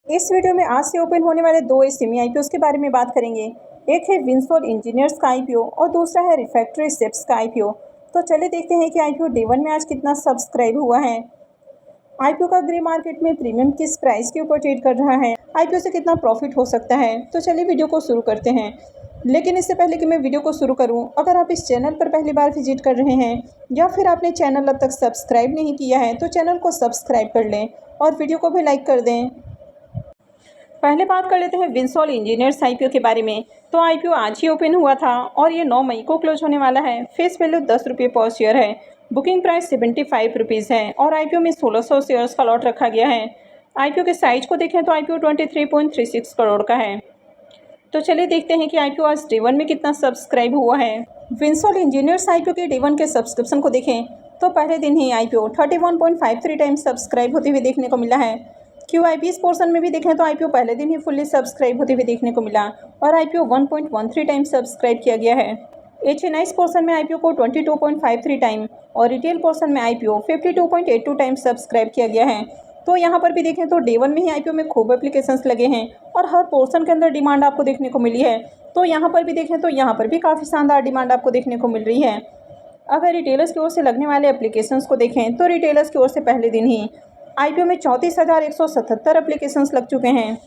इस वीडियो में आज से ओपन होने वाले दो एसएमई आईपीओ के बारे में बात करेंगे। एक है विंसोल इंजीनियर्स का आईपीओ और दूसरा है रिफैक्टरी शिप्स का आईपीओ। तो चलिए देखते हैं कि आईपीओ डे वन में आज कितना सब्सक्राइब हुआ है। आईपीओ का ग्रे मार्केट में प्रीमियम किस प्राइस के ऊपर ट्रेड कर रहा है, आईपीओ से कितना प्रॉफिट हो सकता है। तो चलिए वीडियो को शुरू करते हैं। लेकिन इससे पहले कि मैं वीडियो को शुरू करूं, अगर आप इस चैनल पर पहली बार विजिट कर रहे हैं या फिर आपने चैनल अब तक सब्सक्राइब नहीं किया है तो चैनल को सब्सक्राइब कर लें और वीडियो को भी लाइक कर दें। पहले बात कर लेते हैं विंसोल इंजीनियर्स आईपीओ के बारे में। तो आईपीओ आज ही ओपन हुआ था और ये 9 मई को क्लोज होने वाला है। फेस वैल्यू 10 रुपये पर शेयर है। बुकिंग प्राइस 75 रुपीज़ है और आईपीओ में 1600 शेयर्स का लॉट रखा गया है। आईपीओ के साइज को देखें तो आईपीओ 23.36 करोड़ का है। तो चलिए देखते हैं कि आईपीओ आज डे वन में कितना सब्सक्राइब हुआ है। विंसोल इंजीनियर्स आईपीओ के डे वन के सब्सक्रिप्शन को देखें तो पहले दिन ही आईपीओ 31.53 टाइम्स सब्सक्राइब होते हुए देखने को मिला है। QIP पोर्शन में भी देखें तो आईपीओ पहले दिन ही फुल्ली सब्सक्राइब होते हुए देखने को मिला और आईपीओ 1.13 टाइम्स सब्सक्राइब किया गया है। HNI पोर्शन में आईपीओ को 22.53 टाइम और रिटेल पोर्शन में आईपीओ 52.82 टाइम्स सब्सक्राइब किया गया है। तो यहाँ पर भी देखें तो डे वन में ही आईपीओ में खूब एप्लीकेशंस लगे हैं और हर पोर्शन के अंदर डिमांड आपको देखने को मिली है। तो यहाँ पर भी देखें तो यहाँ पर भी काफ़ी शानदार डिमांड आपको देखने को मिल रही है। अगर रिटेलर्स की ओर से लगने वाले एप्लीकेशंस को देखें तो रिटेलर्स की ओर से पहले दिन ही आईपीओ में 34,177 एप्लीकेशंस लग चुके हैं।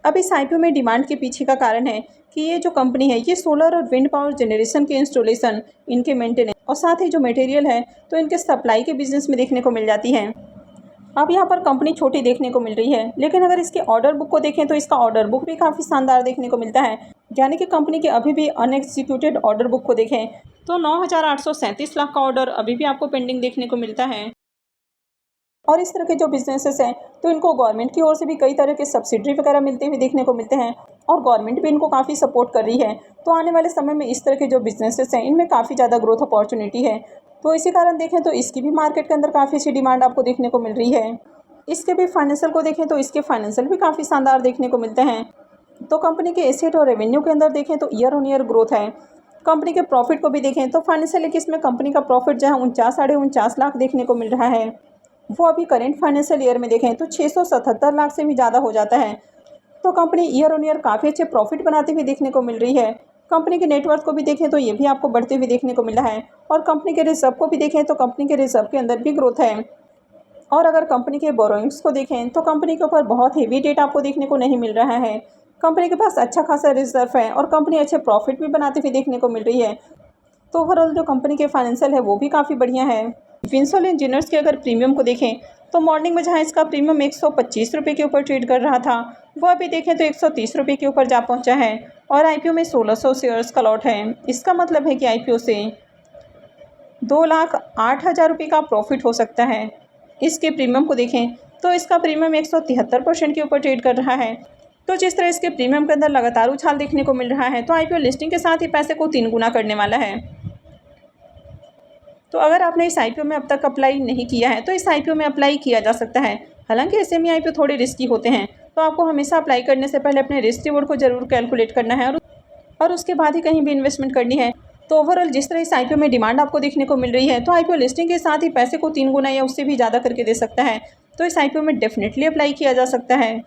अब इस आईपीओ में डिमांड के पीछे का कारण है कि ये जो कंपनी है ये सोलर और विंड पावर जनरेशन के इंस्टॉलेशन, इनके मेंटेनेंस और साथ ही जो मटेरियल है तो इनके सप्लाई के बिजनेस में देखने को मिल जाती है। अब यहाँ पर कंपनी छोटी देखने को मिल रही है, लेकिन अगर इसके ऑर्डर बुक को देखें तो इसका ऑर्डर बुक भी काफ़ी शानदार देखने को मिलता है। यानी कि कंपनी के अभी भी अनएग्जीक्यूटेड ऑर्डर बुक को देखें तो 9,837 लाख का ऑर्डर अभी भी आपको पेंडिंग देखने को मिलता है। और इस तरह के जो बिजनेसेस हैं तो इनको गवर्नमेंट की ओर से भी कई तरह के सब्सिडी वगैरह मिलते हुए देखने को मिलते हैं और गवर्नमेंट भी इनको काफ़ी सपोर्ट कर रही है। तो आने वाले समय में इस तरह के जो बिजनेसेस हैं इनमें काफ़ी ज़्यादा ग्रोथ अपॉर्चुनिटी है। तो इसी कारण देखें तो इसकी भी मार्केट के अंदर काफ़ी अच्छी डिमांड आपको देखने को मिल रही है। इसके भी फाइनेंशियल को देखें तो इसके फाइनेंशियल भी काफ़ी शानदार देखने को मिलते हैं। तो कंपनी के एसेट और रेवेन्यू के अंदर देखें तो ईयर ऑन ईयर ग्रोथ है। कंपनी के प्रॉफिट को भी देखें तो फाइनेंशियल इसमें कंपनी का प्रॉफिट जहाँ 49 लाख देखने को मिल रहा है, वो अभी करेंट फाइनेंशियल ईयर में देखें तो 677 लाख से भी ज़्यादा हो जाता है। तो कंपनी ईयर ऑन ईयर काफ़ी अच्छे प्रॉफिट बनाते हुए देखने को मिल रही है। कंपनी के नेटवर्थ को भी देखें तो ये भी आपको बढ़ते हुए देखने को मिला है और कंपनी के रिजर्व को भी देखें तो कंपनी के रिजर्व के अंदर भी ग्रोथ है। और अगर कंपनी के बोरोइंग्स को देखें तो कंपनी के ऊपर बहुत हेवी डेट आपको देखने को नहीं मिल रहा है। कंपनी के पास अच्छा खासा रिजर्व है और कंपनी अच्छे प्रॉफिट भी बनाते हुए देखने को मिल रही है। तो ओवरऑल जो कंपनी के फाइनेंशियल है वो भी काफ़ी बढ़िया है। विंसोल इंजीनियर्स के अगर प्रीमियम को देखें तो मॉर्निंग में जहां इसका प्रीमियम 125 रुपये के ऊपर ट्रेड कर रहा था वो अभी देखें तो 130 रुपये के ऊपर जा पहुंचा है और आईपीओ में 1600 शेयर्स का लॉट है। इसका मतलब है कि आईपीओ से 2,08,000 रुपये का प्रॉफिट हो सकता है। इसके प्रीमियम को देखें तो इसका प्रीमियम 173% के ऊपर ट्रेड कर रहा है। तो जिस तरह इसके प्रीमियम के अंदर लगातार उछाल देखने को मिल रहा है तो आईपीओ लिस्टिंग के साथ ही पैसे को 3 गुना करने वाला है। तो अगर आपने इस आईपीओ में अब तक अप्लाई नहीं किया है तो इस आईपीओ में अप्लाई किया जा सकता है। हालांकि एसएमई आईपीओ थोड़े रिस्की होते हैं तो आपको हमेशा अप्लाई करने से पहले अपने रिस्क रिवॉर्ड को जरूर कैलकुलेट करना है और उसके बाद ही कहीं भी इन्वेस्टमेंट करनी है। तो ओवरऑल जिस तरह इस आईपीओ में डिमांड आपको देखने को मिल रही है तो आईपीओ लिस्टिंग के साथ ही पैसे को 3 गुना या उससे भी ज़्यादा करके दे सकता है। तो इस आईपीओ में डेफिनेटली अप्लाई किया जा सकता है।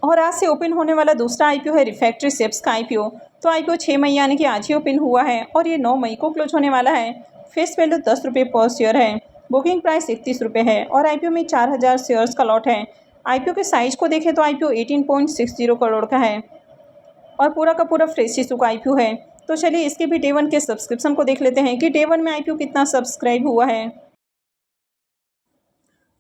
और आज से ओपन होने वाला दूसरा आईपीओ है रिफैक्टरी शिप्स का आईपीओ। तो आईपीओ 6 मई यानी कि आज ही ओपन हुआ है और ये 9 मई को क्लोज होने वाला है। फेस वैल्यू 10 रुपये पर शेयर है। बुकिंग प्राइस 31 रुपये है और आईपीओ में 4,000 शेयर्स का लॉट है। आईपीओ के साइज को देखें तो आईपीओ 18.60 करोड़ का है और पूरा का पूरा फ्रेश इशू का आईपीओ है। तो चलिए इसके भी डे वन के सब्सक्रिप्शन को देख लेते हैं कि डे वन में आईपीओ कितना सब्सक्राइब हुआ है।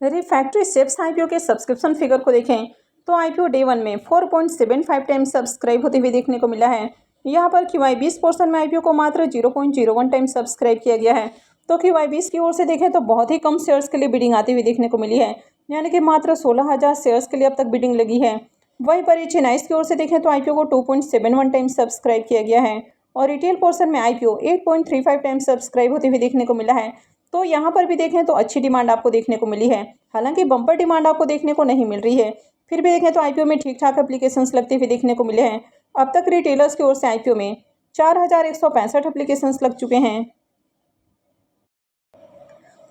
रिफैक्टरी शिप्स आईपीओ के सब्सक्रिप्शन फिगर को देखें तो आईपीओ डे वन में 4.75 टाइम्स सब्सक्राइब होते हुए देखने को मिला है। यहाँ पर QIB पोर्शन में आईपीओ को मात्र 0.01 टाइम सब्सक्राइब किया गया है। तो QIB की ओर से देखें तो बहुत ही कम शेयर्स के लिए बिडिंग आती हुई देखने को मिली है, यानी कि मात्र 16,000 शेयर्स के लिए अब तक बिडिंग लगी है। वहीं पर HNI की ओर से देखें तो आईपीओ को 2.71 टाइम सब्सक्राइब किया गया है और रिटेल पोर्शन में आईपीओ 8.35 टाइम सब्सक्राइब होते हुए देखने को मिला है। तो यहाँ पर भी देखें तो अच्छी डिमांड आपको देखने को मिली है। हालांकि बम्पर डिमांड आपको देखने को नहीं मिल रही है, फिर भी देखें तो आईपीओ में ठीक ठाक एप्लीकेशंस लगते हुए देखने को मिले हैं। अब तक रिटेलर्स की ओर से आईपीओ में 4,165 एप्लीकेशंस लग चुके हैं।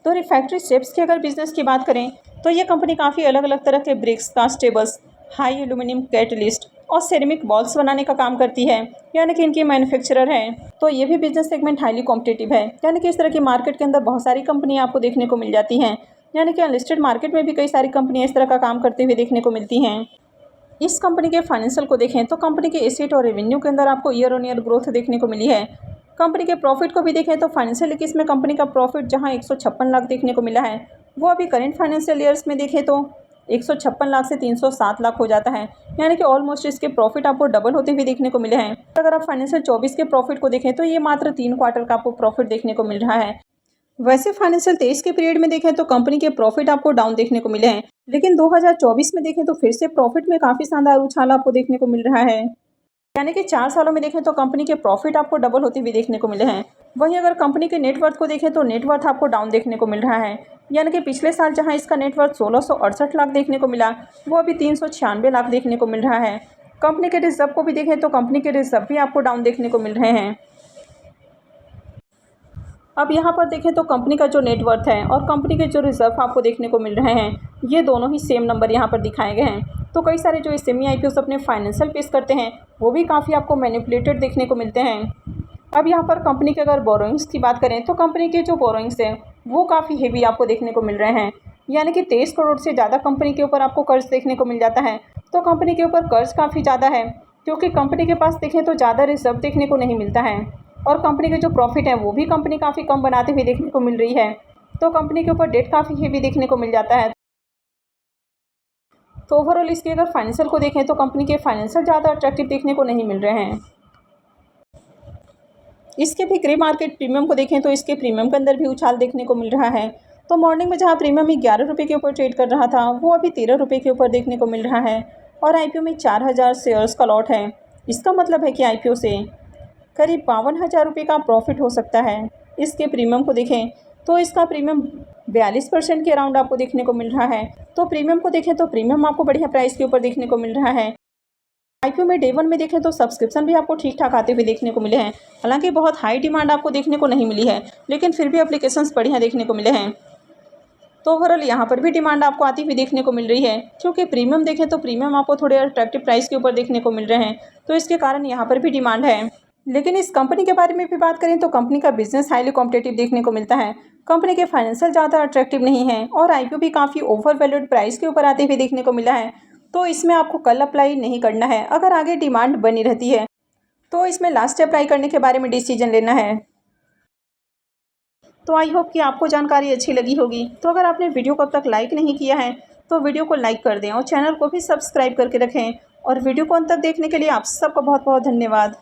तो रिफैक्ट्री स्टेप्स की अगर बिजनेस की बात करें तो ये कंपनी काफ़ी अलग अलग तरह के ब्रिक्स, कास्टेबल्स, हाई एल्यूमिनियम कैटलिस्ट और सेरेमिक बॉल्स बनाने का काम करती है, यानी कि इनकी मैन्युफैक्चरर है। तो ये भी बिजनेस सेगमेंट हाईली कॉम्पिटिटिव है, यानी कि इस तरह की मार्केट के अंदर बहुत सारी कंपनियां आपको देखने को मिल जाती हैं, यानी कि अनलिस्टेड मार्केट में भी कई सारी कंपनियां इस तरह का काम करते हुए देखने को मिलती हैं। इस कंपनी के फाइनेंशियल को देखें तो कंपनी के एसेट और रेवेन्यू के अंदर आपको ईयर ऑन ईयर ग्रोथ देखने को मिली है। कंपनी के प्रॉफिट को भी देखें तो फाइनेंशियल इसमें कंपनी का प्रॉफिट जहां 156 लाख देखने को मिला है, वो अभी करंट फाइनेंशियल ईयर्स में देखें तो 156 लाख से 307 लाख हो जाता है, यानी कि ऑलमोस्ट इसके प्रॉफिट आपको डबल होते हुए देखने को मिले हैं। अगर आप फाइनेंशियल 24 के प्रॉफिट को देखें तो ये मात्र 3 क्वार्टर का आपको प्रॉफिट देखने को मिल रहा है। वैसे फाइनेंशियल 23 के पीरियड में देखें तो कंपनी के प्रॉफिट आपको डाउन देखने को मिले हैं, लेकिन 2024 में देखें तो फिर से प्रॉफिट में काफ़ी शानदार उछाल आपको देखने को मिल रहा है, यानी कि 4 सालों में देखें तो कंपनी के प्रॉफिट आपको डबल होते हुए देखने को मिले हैं। वहीं अगर कंपनी के नेटवर्थ को देखें तो नेटवर्थ आपको डाउन देखने को मिल रहा है, यानी कि पिछले साल जहां इसका नेटवर्थ 1668 लाख देखने को मिला, वो अभी 396 लाख देखने को मिल रहा है। कंपनी के रिजर्व को भी देखें तो कंपनी के रिजर्व भी आपको डाउन देखने को मिल रहे हैं। अब यहाँ पर देखें तो कंपनी का जो नेटवर्थ है और कंपनी के जो रिजर्व आपको देखने को मिल रहे हैं, ये दोनों ही सेम नंबर यहाँ पर दिखाए गए हैं। तो कई सारे जो एसएमई आईपीओस अपने फाइनेंशियल पेश करते हैं, वो भी काफ़ी आपको मैनिपुलेटेड देखने को मिलते हैं। अब यहाँ पर कंपनी के अगर बोरोइंग्स की बात करें तो कंपनी के जो बोरोइंग्स हैं वो काफ़ी हेवी आपको देखने को मिल रहे हैं, यानी कि 23 करोड़ से ज़्यादा कंपनी के ऊपर आपको कर्ज देखने को मिल जाता है। तो कंपनी के ऊपर कर्ज काफ़ी ज़्यादा है, क्योंकि कंपनी के पास देखें तो ज़्यादा रिजर्व देखने को नहीं मिलता है, और कंपनी के जो प्रॉफिट है वो भी कंपनी काफ़ी कम बनाते हुए देखने को मिल रही है। तो कंपनी के ऊपर डेट काफ़ी हेवी देखने को मिल जाता है। तो ओवरऑल इसके अगर फाइनेंशियल को देखें तो कंपनी के फाइनेंशियल ज़्यादा अट्रैक्टिव देखने को नहीं मिल रहे हैं। इसके भी ग्रे मार्केट प्रीमियम को देखें तो इसके प्रीमियम के अंदर भी उछाल देखने को मिल रहा है। तो मॉर्निंग में जहां प्रीमियम 11 रुपये के ऊपर ट्रेड कर रहा था, वो अभी 13 रुपये के ऊपर देखने को मिल रहा है, और आईपीओ में 4000 शेयर्स का लॉट है। इसका मतलब है कि आईपीओ से करीब 52,000 रुपये का प्रॉफिट हो सकता है। इसके प्रीमियम को देखें तो इसका प्रीमियम 42% के अराउंड आपको देखने को मिल रहा है। तो प्रीमियम को देखें तो प्रीमियम आपको बढ़िया प्राइस के ऊपर देखने को मिल रहा है। आईपीओ में डे 1 में देखें तो सब्सक्रिप्शन भी आपको ठीक ठाक आते हुए देखने को मिले हैं। हालांकि बहुत हाई डिमांड आपको देखने को नहीं मिली है, लेकिन फिर भी एप्लीकेशंस बढ़िया देखने को मिले हैं। तो ओवरऑल यहाँ पर भी डिमांड आपको आती हुई देखने को मिल रही है, क्योंकि प्रीमियम देखें तो प्रीमियम आपको थोड़े अट्रैक्टिव प्राइस के ऊपर देखने को मिल रहे हैं, तो इसके कारण यहाँ पर भी डिमांड है। लेकिन इस कंपनी के बारे में भी बात करें तो कंपनी का बिजनेस हाईली कॉम्पिटिटिव देखने को मिलता है। कंपनी के फाइनेंशियल ज़्यादा अट्रैक्टिव नहीं है, और आईपीओ भी काफ़ी ओवर वैल्यूड प्राइस के ऊपर आते हुए देखने को मिला है। तो इसमें आपको कल अप्लाई नहीं करना है। अगर आगे डिमांड बनी रहती है तो इसमें लास्ट अप्लाई करने के बारे में डिसीजन लेना है। तो आई होप कि आपको जानकारी अच्छी लगी होगी। तो अगर आपने वीडियो को अब तक लाइक नहीं किया है तो वीडियो को लाइक कर दें, और चैनल को भी सब्सक्राइब करके रखें। और वीडियो को अंत तक देखने के लिए आप सबका बहुत बहुत धन्यवाद।